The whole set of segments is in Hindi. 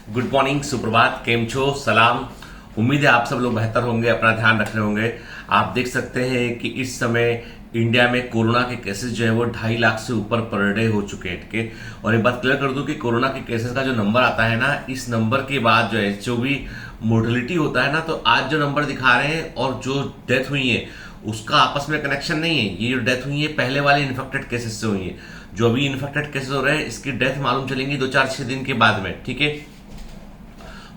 गुड मॉर्निंग, सुप्रभात, केम छो, सलाम। उम्मीद है आप सब लोग बेहतर होंगे, अपना ध्यान रख रहे होंगे। आप देख सकते हैं कि इस समय इंडिया में कोरोना के केसेस जो है वो 2.5 लाख से ऊपर पर डे हो चुके हैं। ठीक है, और एक बात क्लियर कर दूं कि कोरोना के केसेस का जो नंबर आता है ना, इस नंबर के बाद जो है जो भी मोर्टेलिटी होता है ना, तो आज जो नंबर दिखा रहे हैं और जो डेथ हुई है उसका आपस में कनेक्शन नहीं है। ये जो डेथ हुई है पहले वाले इन्फेक्टेड केसेस से हुई है। जो अभी इन्फेक्टेड केसेस हो रहे हैं इसकी डेथ मालूम चलेंगी 2-4-6 दिन के बाद में। ठीक है,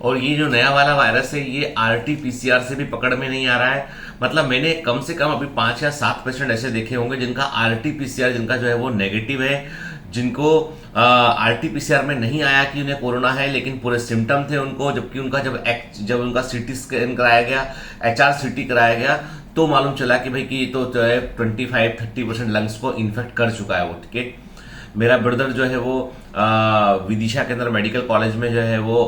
और ये जो नया वाला वायरस है ये आरटी-पीसीआर से भी पकड़ में नहीं आ रहा है। मतलब मैंने कम से कम अभी 5 या 7 पेशेंट ऐसे देखे होंगे जिनका आरटी-पीसीआर जिनका जो है वो नेगेटिव है, जिनको आरटी-पीसीआर में नहीं आया कि उन्हें कोरोना है, लेकिन पूरे सिम्टम थे उनको। जबकि उनका जब उनका सीटी स्कैन कराया गया, HRCT कराया गया, तो मालूम चला कि भाई कि तो जो है 25-30% लंग्स को इन्फेक्ट कर चुका है वो। ठीक है, मेरा ब्रदर जो है वो विदिशा के अंदर मेडिकल कॉलेज में जो है वो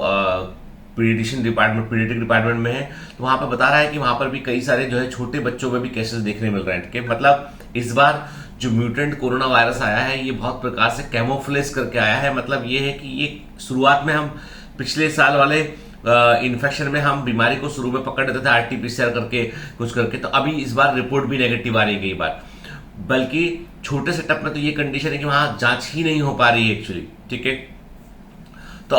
पीडियाट्रिक डिपार्टमेंट में है, तो वहां पर बता रहा है कि वहां पर भी कई सारे जो है छोटे बच्चों में भी केसेस देखने मिल रहे हैं। ठीक है, मतलब इस बार जो म्यूटेंट कोरोना वायरस आया है ये बहुत प्रकार से कैमोफ्लेज करके आया है। मतलब ये है कि ये शुरुआत में हम पिछले साल वाले इन्फेक्शन में हम बीमारी को शुरू में पकड़ लेते थे आरटी-पीसीआर करके कुछ करके, तो अभी इस बार रिपोर्ट भी नेगेटिव आ रही है कई बार। बल्कि छोटे सेटअप में तो ये कंडीशन है कि वहां जांच ही नहीं हो पा रही है एक्चुअली। ठीक है, तो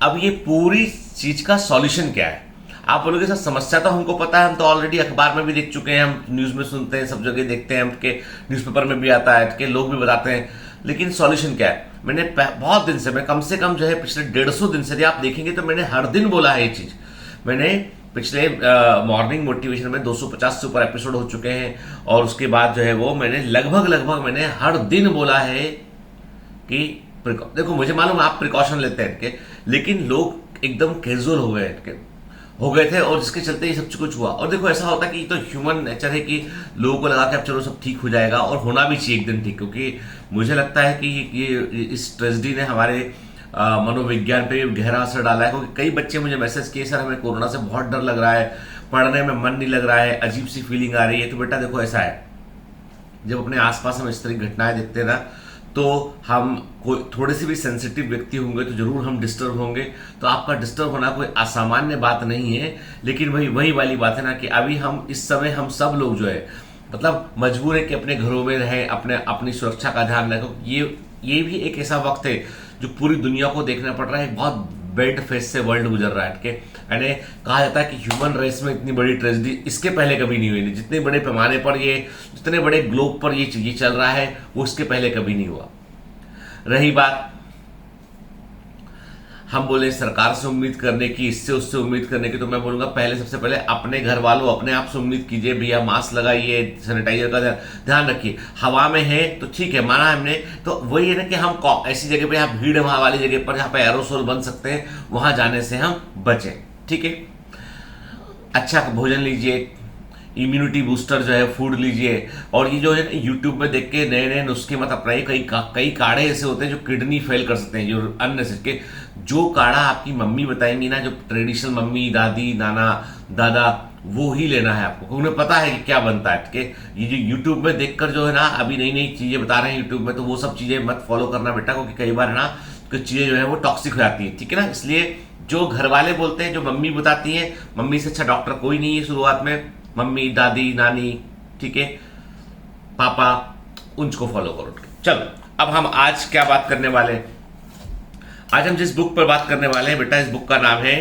अब ये पूरी चीज का सॉल्यूशन क्या है? आप बोलोगे सर समस्या तो हमको पता है, हम तो ऑलरेडी अखबार में भी देख चुके हैं, हम न्यूज में सुनते हैं, सब जगह देखते हैं, हमके न्यूज़पेपर में भी आता है, के लोग भी बताते हैं। लेकिन सॉल्यूशन क्या है? मैंने बहुत दिन से, मैं कम से कम जो है पिछले 150 दिन से आप देखेंगे तो मैंने हर दिन बोला है ये चीज। मैंने पिछले मॉर्निंग मोटिवेशन में 250 से ऊपर एपिसोड हो चुके हैं, और उसके बाद जो है वो मैंने लगभग मैंने हर दिन बोला है कि देखो मुझे मालूम आप प्रिकॉशन लेते हैं के, लेकिन लोग एकदम कैजुअल हो गए थे, और जिसके चलते ये सब कुछ हुआ। और देखो ऐसा होता है कि तो ह्यूमन नेचर है कि लोगों को लगा कि अब चलो सब ठीक हो जाएगा, और होना भी चाहिए एक दिन ठीक, क्योंकि मुझे लगता है कि ये इस ट्रेजेडी ने हमारे मनोविज्ञान पे गहरा असर डाला है। क्योंकि कई बच्चे मुझे मैसेज किए, सर हमें कोरोना से बहुत डर लग रहा है, पढ़ने में मन नहीं लग रहा है, अजीब सी फीलिंग आ रही है। तो बेटा देखो ऐसा है, जब अपने आसपास हम इस तरह की घटनाएं देखते हैं ना, तो हम कोई थोड़े से भी सेंसिटिव व्यक्ति होंगे तो जरूर हम डिस्टर्ब होंगे। तो आपका डिस्टर्ब होना कोई असामान्य बात नहीं है, लेकिन वही वाली बात है ना कि अभी हम इस समय हम सब लोग जो है मतलब मजबूर है कि अपने घरों में रहें, अपनी सुरक्षा का ध्यान रखें। ये भी एक ऐसा वक्त है जो पूरी दुनिया को देखना पड़ रहा है। बहुत बेड फेस से वर्ल्ड गुजर रहा है। यानी कहा जाता है कि ह्यूमन रेस में इतनी बड़ी ट्रेजेडी इसके पहले कभी नहीं हुई। जितने बड़े पैमाने पर जितने बड़े ग्लोब पर ये चल रहा है वो इसके पहले कभी नहीं हुआ। रही बात हम बोले सरकार से उम्मीद करने की, इससे उससे उम्मीद करने की, तो मैं बोलूंगा पहले सबसे पहले अपने घर वालों अपने आप से उम्मीद कीजिए। भैया मास्क लगाइए, सैनिटाइजर का ध्यान रखिए। हवा में है तो ठीक है, माना हमने, तो वही है ना कि हम ऐसी जगह पे यहाँ भीड़ वहां वाली जगह पर जहां पे एरोसोल बन सकते हैं वहां जाने से हम बचें। ठीक है, अच्छा भोजन लीजिए, इम्यूनिटी बूस्टर जो है फूड लीजिए। और ये जो है यूट्यूब में देख के नए नए नुस्खे मत अपनाइए। कई काढ़े ऐसे होते हैं जो किडनी फेल कर सकते हैं, जो अन्य के जो काढ़ा आपकी मम्मी बताएंगी ना, जो ट्रेडिशनल मम्मी, दादी, नाना, दादा, वो ही लेना है आपको, उन्हें पता है कि क्या बनता है। ठीक है, ये जो यूट्यूब में देखकर जो है ना अभी नई नई चीजें बता रहे हैं यूट्यूब में, तो वो सब चीजें मत फॉलो करना बेटा, क्योंकि कई बार है ना कुछ चीजें जो है वो टॉक्सिक हो जाती है। ठीक है ना, इसलिए जो घर वाले बोलते हैं, जो मम्मी बताती है, मम्मी से अच्छा डॉक्टर कोई नहीं है शुरुआत में, मम्मी, दादी, नानी, ठीक है, पापा, उनको फॉलो करो। चलो अब हम आज क्या बात करने वाले हैं? आज हम जिस बुक पर बात करने वाले हैं बेटा, इस बुक का नाम है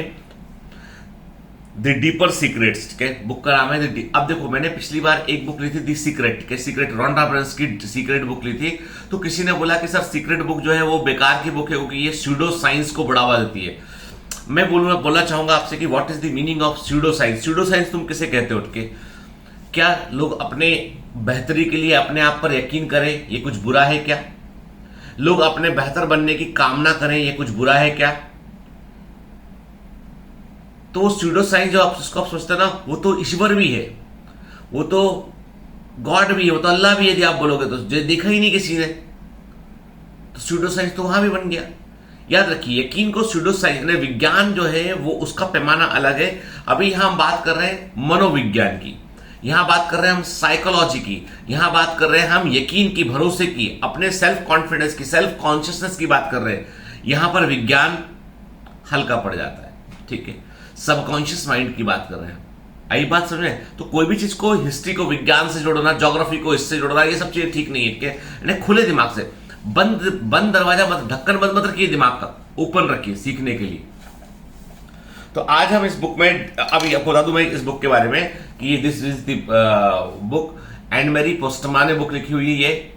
द डीपर सीक्रेट्स। ठीक है, बुक का नाम है अब देखो, मैंने पिछली बार एक बुक ली थी दी सीक्रेट, ठीक है, सीक्रेट, रॉन्डा बर्न्स की सीक्रेट बुक ली थी। तो किसी ने बोला कि सर सीक्रेट बुक जो है वो बेकार की बुक है क्योंकि ये स्यूडो साइंस को बढ़ावा देती है। मैं बोलना चाहूंगा आपसे कि what is the meaning of pseudo science? Pseudo science तुम किसे कहते हो? क्या लोग अपने बेहतरी के लिए अपने आप पर यकीन करें ये कुछ बुरा है क्या? लोग अपने बेहतर बनने की कामना करें ये कुछ बुरा है क्या? तो वो स्यूडो साइंस जो आप सोचते हैं ना, वो तो ईश्वर भी है, वो तो गॉड भी है, वो तो अल्लाह भी है। यदि आप बोलोगे तो जो देखा ही नहीं किसी ने, तो स्यूडो साइंस तो वहां भी बन गया। याद रखिए, यकीन को स्यूडो साइंस ने, विज्ञान जो है वो उसका पैमाना अलग है। अभी यहां हम बात कर रहे हैं मनोविज्ञान की, यहां बात कर रहे हैं हम साइकोलॉजी की, यहां बात कर रहे हैं हम यकीन की, भरोसे की, अपने सेल्फ कॉन्फिडेंस की, सेल्फ कॉन्शियसनेस की बात कर रहे हैं। यहां पर विज्ञान हल्का पड़ जाता है। ठीक है, सबकॉन्शियस माइंड की बात कर रहे हैं। आई बात समझे? तो कोई भी चीज को, हिस्ट्री को विज्ञान से जोड़ना, ज्योग्राफी को इससे जोड़ना, ये सब चीजें ठीक नहीं है। इन्हें खुले दिमाग से, बंद दरवाजा मत, ढक्कन बंद मत रखिए, दिमाग का ओपन रखिए सीखने के लिए। तो आज हम इस बुक में, अभी आपको बता दूं मैं इस बुक के बारे में कि this is the book and मेरी पोस्टमा ने बुक लिखी हुई है। ये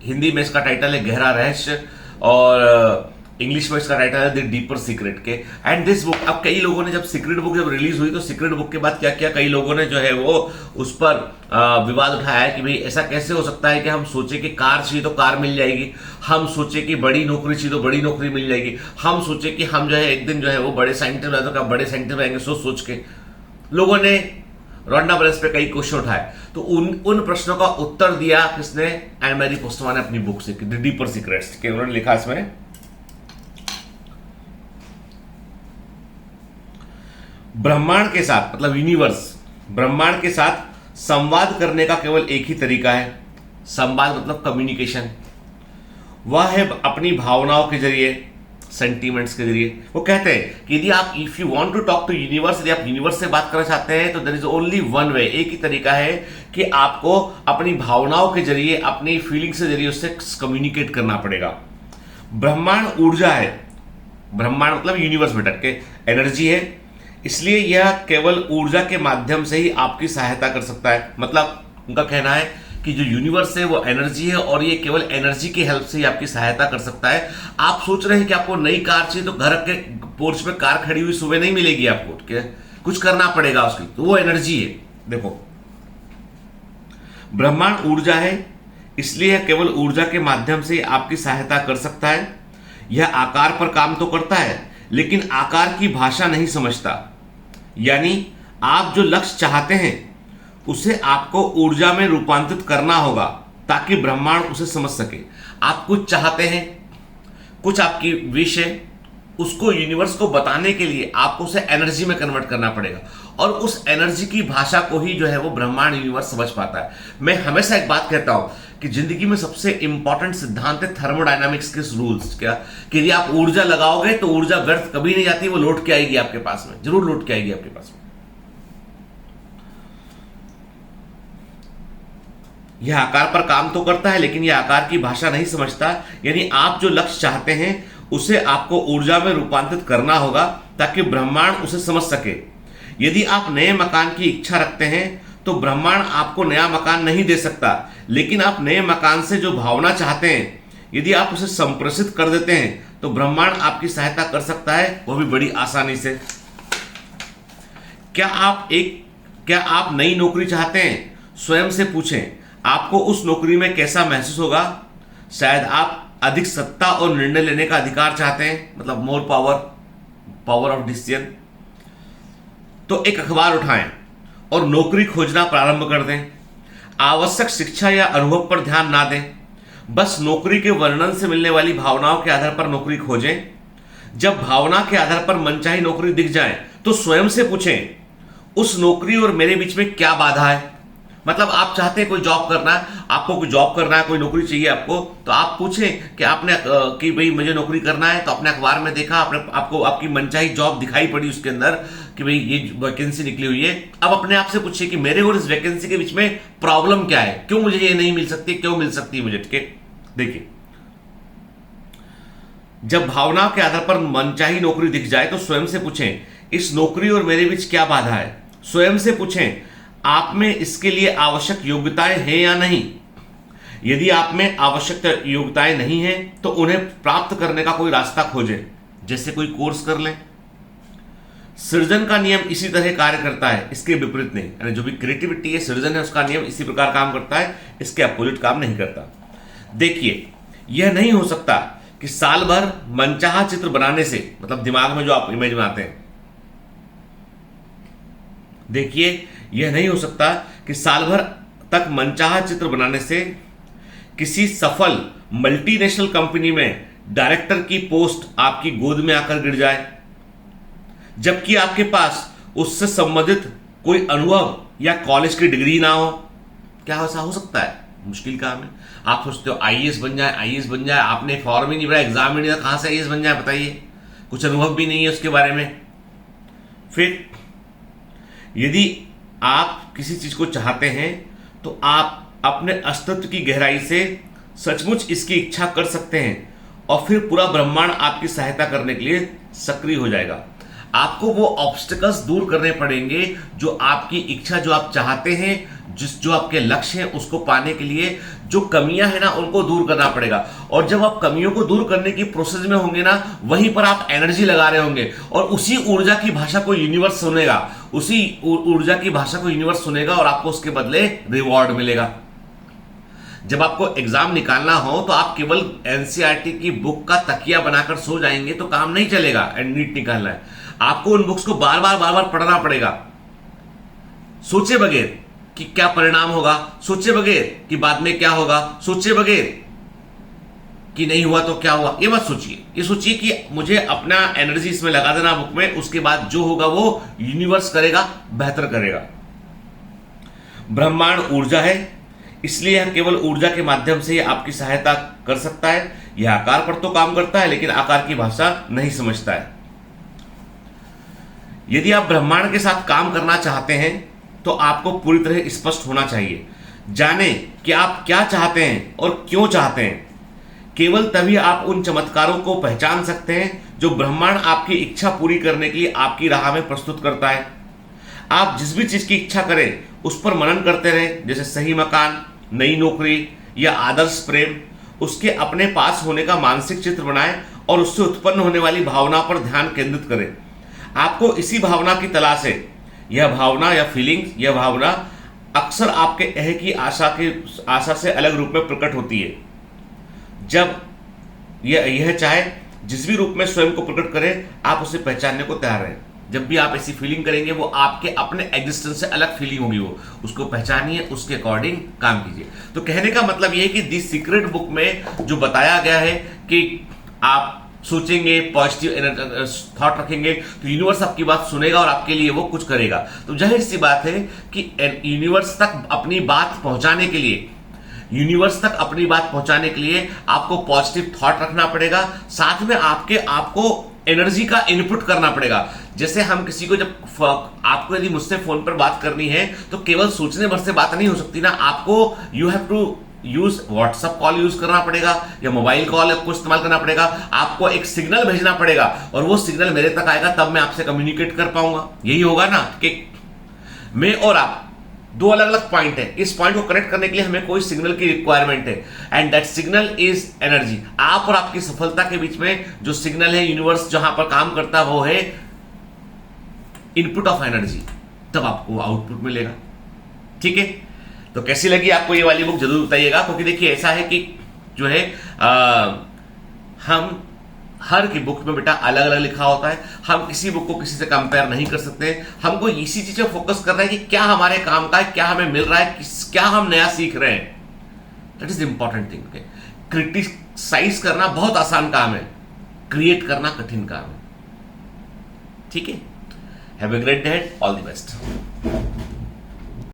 हिंदी में इसका टाइटल है गहरा रहस्य, और इंग्लिश में इसका टाइटल है द डीपर सीक्रेट के। एंड दिस बुक, अब कई लोगों ने जब सीक्रेट बुक जब रिलीज हुई तो सीक्रेट बुक के बाद क्या किया, कई लोगों ने जो है वो उस पर विवाद उठाया है कि भाई ऐसा कैसे हो सकता है कि हम सोचे कि कार चाहिए तो कार मिल जाएगी, हम सोचे कि बड़ी नौकरी चाहिए तो बड़ी नौकरी मिल जाएगी, हम सोचे कि हम जो है एक दिन जो है वो बड़े साइंटिस्ट बड़े साइंटिस्ट आएंगे, सोच के लोगों ने रोंडा ब्रेस पे कई क्वेश्चन उठाए। तो उन प्रश्नों का उत्तर दिया किसने, एंड मेरी पोस्टमा ने अपनी बुक से, द डीपर सीक्रेट्स के। उन्होंने लिखा इसमें, ब्रह्मांड के साथ, मतलब यूनिवर्स, ब्रह्मांड के साथ संवाद करने का केवल एक ही तरीका है। संवाद मतलब कम्युनिकेशन। वह है अपनी भावनाओं के जरिए, सेंटीमेंट्स के जरिए। वो कहते हैं कि यदि आप, if you want to talk to universe, यदि आप यूनिवर्स से बात करना चाहते हैं तो there is only one way, एक ही तरीका है कि आपको अपनी भावनाओं के जरिए, अपनी फीलिंग्स के जरिए उससे कम्युनिकेट करना पड़ेगा। ब्रह्मांड ऊर्जा है, ब्रह्मांड मतलब यूनिवर्स में के एनर्जी है, इसलिए यह केवल ऊर्जा के माध्यम से ही आपकी सहायता कर सकता है। मतलब उनका कहना है कि जो यूनिवर्स है वो एनर्जी है, और ये केवल एनर्जी की हेल्प से ही आपकी सहायता कर सकता है। आप सोच रहे हैं कि आपको नई कार चाहिए तो घर के पोर्च पे कार खड़ी हुई सुबह नहीं मिलेगी आपको, कुछ करना पड़ेगा उसकी, तो वो एनर्जी है। देखो, ब्रह्मांड ऊर्जा है, इसलिए यह केवल ऊर्जा के माध्यम से आपकी सहायता कर सकता है। यह आकार पर काम तो करता है, लेकिन आकार की भाषा नहीं समझता। यानी आप जो लक्ष्य चाहते हैं उसे आपको ऊर्जा में रूपांतरित करना होगा ताकि ब्रह्मांड उसे समझ सके। आप कुछ चाहते हैं, कुछ आपकी विश है, उसको यूनिवर्स को बताने के लिए आपको उसे एनर्जी में कन्वर्ट करना पड़ेगा, और उस एनर्जी की भाषा को ही जो है वो ब्रह्मांड यूनिवर्स समझ पाता है। मैं हमेशा एक बात कहता हूं कि जिंदगी में सबसे इंपॉर्टेंट सिद्धांत है थर्मोडायनामिक्स के रूल्स। क्या कि यदि आप ऊर्जा लगाओगे तो ऊर्जा व्यर्थ कभी नहीं जाती, वो लौट के आएगी आपके पास में, जरूर लौट के आएगी आपके पास में। यह आकार पर काम तो करता है, लेकिन यह आकार की भाषा नहीं समझता। यानी आप जो लक्ष्य चाहते हैं उसे आपको ऊर्जा में रूपांतरित करना होगा ताकि ब्रह्मांड उसे समझ सके। यदि आप नए मकान की इच्छा रखते हैं तो ब्रह्मांड आपको नया मकान नहीं दे सकता, लेकिन आप नए मकान से जो भावना चाहते हैं, यदि आप उसे संप्रेषित कर देते हैं तो ब्रह्मांड आपकी सहायता कर सकता है, वो भी बड़ी आसानी से। क्या आप नई नौकरी चाहते हैं? स्वयं से पूछें, आपको उस नौकरी में कैसा महसूस होगा? शायद आप अधिक सत्ता और निर्णय लेने का अधिकार चाहते हैं, मतलब मोर पावर ऑफ डिसीजन। तो एक अखबार उठाएं और नौकरी खोजना प्रारंभ कर दें। आवश्यक शिक्षा या अनुभव पर ध्यान ना दें, बस नौकरी के वर्णन से मिलने वाली भावनाओं के आधार पर नौकरी खोजें। जब भावना के आधार पर मनचाही नौकरी दिख जाए तो स्वयं से पूछें, उस नौकरी और मेरे बीच में क्या बाधा है? मतलब आप चाहते हैं कोई जॉब करना है, आपको कोई जॉब करना है, कोई नौकरी चाहिए आपको, तो आप पूछें कि भाई मुझे नौकरी करना है। तो अपने अखबार में देखा, आपको आपकी मनचाही जॉब दिखाई पड़ी उसके अंदर कि भाई ये वैकेंसी निकली हुई है। अब अपने आप से पूछिए कि मेरे और इस वैकेंसी के बीच में प्रॉब्लम क्या है, क्यों मुझे ये नहीं मिल सकती, क्यों मिल सकती है मुझे। ठीक है, देखिए, जब भावना के आधार पर मनचाही नौकरी दिख जाए तो स्वयं से पूछें, इस नौकरी और मेरे बीच क्या बाधा है? स्वयं से पूछें, आप में इसके लिए आवश्यक योग्यताएं हैं या नहीं? यदि आप में आवश्यक योग्यताएं नहीं हैं तो उन्हें प्राप्त करने का कोई रास्ता खोजें, जैसे कोई कोर्स कर लें। सृजन का नियम इसी तरह कार्य करता है, इसके विपरीत नहीं। यानी जो भी क्रिएटिविटी है, सृजन है, उसका नियम इसी प्रकार काम करता है, इसके अपोजिट काम नहीं करता। देखिए, यह नहीं हो सकता कि साल भर मनचाहा चित्र बनाने से, मतलब दिमाग में जो आप इमेज बनाते हैं, देखिए, यह नहीं हो सकता कि साल भर तक मनचाहा चित्र बनाने से किसी सफल मल्टीनेशनल कंपनी में डायरेक्टर की पोस्ट आपकी गोद में आकर गिर जाए, जबकि आपके पास उससे संबंधित कोई अनुभव या कॉलेज की डिग्री ना हो। क्या ऐसा हो सकता है? मुश्किल काम है। आप सोचते हो आईएएस बन जाए, आपने फॉर्म ही नहीं भरा, एग्जाम ही नहीं दिया, कहां से आईएएस बन जाए बताइए? कुछ अनुभव भी नहीं है उसके बारे में। फिर यदि आप किसी चीज को चाहते हैं तो आप अपने अस्तित्व की गहराई से सचमुच इसकी इच्छा कर सकते हैं और फिर पूरा ब्रह्मांड आपकी सहायता करने के लिए सक्रिय हो जाएगा। आपको वो ऑब्स्टिकल्स दूर करने पड़ेंगे जो आपकी इच्छा, जो आप चाहते हैं, जो आपके लक्ष्य हैं उसको पाने के लिए जो कमियां हैं ना उनको दूर करना पड़ेगा। और जब आप कमियों को दूर करने की प्रोसेस में होंगे ना, वहीं पर आप एनर्जी लगा रहे होंगे और उसी ऊर्जा की भाषा को यूनिवर्स सुनेगा, उसी ऊर्जा की भाषा को यूनिवर्स सुनेगा और आपको उसके बदले रिवॉर्ड मिलेगा। जब आपको एग्जाम निकालना हो तो आप केवल एनसीईआरटी की बुक का तकिया बनाकर सो जाएंगे तो काम नहीं चलेगा। एंड नीट निकालना है, आपको उन बुक्स को बार बार पढ़ना पड़ेगा, सोचे बगैर कि क्या परिणाम होगा, सोचे बगैर कि बाद में क्या होगा, सोचे बगैर कि नहीं हुआ तो क्या हुआ। ये मत सोचिए, ये सोचिए कि मुझे अपना एनर्जी इसमें लगा देना बुक में, उसके बाद जो होगा वो यूनिवर्स करेगा, बेहतर करेगा। ब्रह्मांड ऊर्जा है, इसलिए यह केवल ऊर्जा के माध्यम से आपकी सहायता कर सकता है। यह आकार पर तो काम करता है लेकिन आकार की भाषा नहीं समझता है। यदि आप ब्रह्मांड के साथ काम करना चाहते हैं तो आपको पूरी तरह स्पष्ट होना चाहिए। जाने कि आप क्या चाहते हैं और क्यों चाहते हैं। केवल तभी आप उन चमत्कारों को पहचान सकते हैं जो ब्रह्मांड आपकी इच्छा पूरी करने के लिए आपकी राह में प्रस्तुत करता है। आप जिस भी चीज की इच्छा करें उस पर मनन करते रहें, जैसे सही मकान, नई नौकरी या आदर्श प्रेम। उसके अपने पास होने का मानसिक चित्र बनाएं और उससे उत्पन्न होने वाली भावना पर ध्यान केंद्रित करें। आपको इसी भावना की तलाश है। यह भावना या फीलिंग्स, यह भावना अक्सर आपके अह की आशा से अलग रूप में प्रकट होती है। जब यह चाहे जिस भी रूप में स्वयं को प्रकट करे, आप उसे पहचानने को तैयार हैं। जब भी आप ऐसी फीलिंग करेंगे वो आपके अपने एग्जिस्टेंस से अलग फीलिंग होगी, वो उसको पहचानिए, उसके अकॉर्डिंग काम कीजिए। तो कहने का मतलब ये है कि दी सीक्रेट बुक में जो बताया गया है कि आप सोचेंगे, पॉजिटिव थॉट रखेंगे तो यूनिवर्स आपकी बात सुनेगा और आपके लिए वो कुछ करेगा। तो जाहिर सी बात है कि यूनिवर्स तक अपनी बात पहुंचाने के लिए, यूनिवर्स तक अपनी बात पहुंचाने के लिए आपको पॉजिटिव थॉट रखना पड़ेगा। साथ में आपको एनर्जी का इनपुट करना पड़ेगा। जैसे हम किसी को आपको यदि मुझसे फोन पर बात करनी है तो केवल सोचने भर से बात नहीं हो सकती ना, आपको you have to use WhatsApp call use करना पड़ेगा या मोबाइल कॉल को इस्तेमाल करना पड़ेगा। आपको एक सिग्नल भेजना पड़ेगा और वो सिग्नल मेरे तक आएगा, तब मैं आपसे कम्युनिकेट कर पाऊंगा। यही होगा ना कि मैं और आप दो अलग अलग पॉइंट है, इस पॉइंट को कनेक्ट करने के लिए हमें कोई सिग्नल की रिक्वायरमेंट है and that signal is energy. आप और आपकी सफलता के बीच में जो सिग्नल है, यूनिवर्स जहां पर काम करता है वो है इनपुट ऑफ एनर्जी, तब आपको आउटपुट मिलेगा। ठीक है, तो कैसी लगी आपको ये वाली बुक जरूर बताइएगा। क्योंकि देखिए ऐसा है कि जो है हम हर की बुक में बेटा अलग अलग लिखा होता है। हम किसी बुक को किसी से कंपेयर नहीं कर सकते। हमको इसी चीज पे फोकस करना है कि क्या हमारे काम का है, क्या हमें मिल रहा है, क्या हम नया सीख रहे हैं। That is important thing. Criticise करना बहुत आसान काम है, क्रिएट करना कठिन काम है। ठीक है, have a great day, all the best.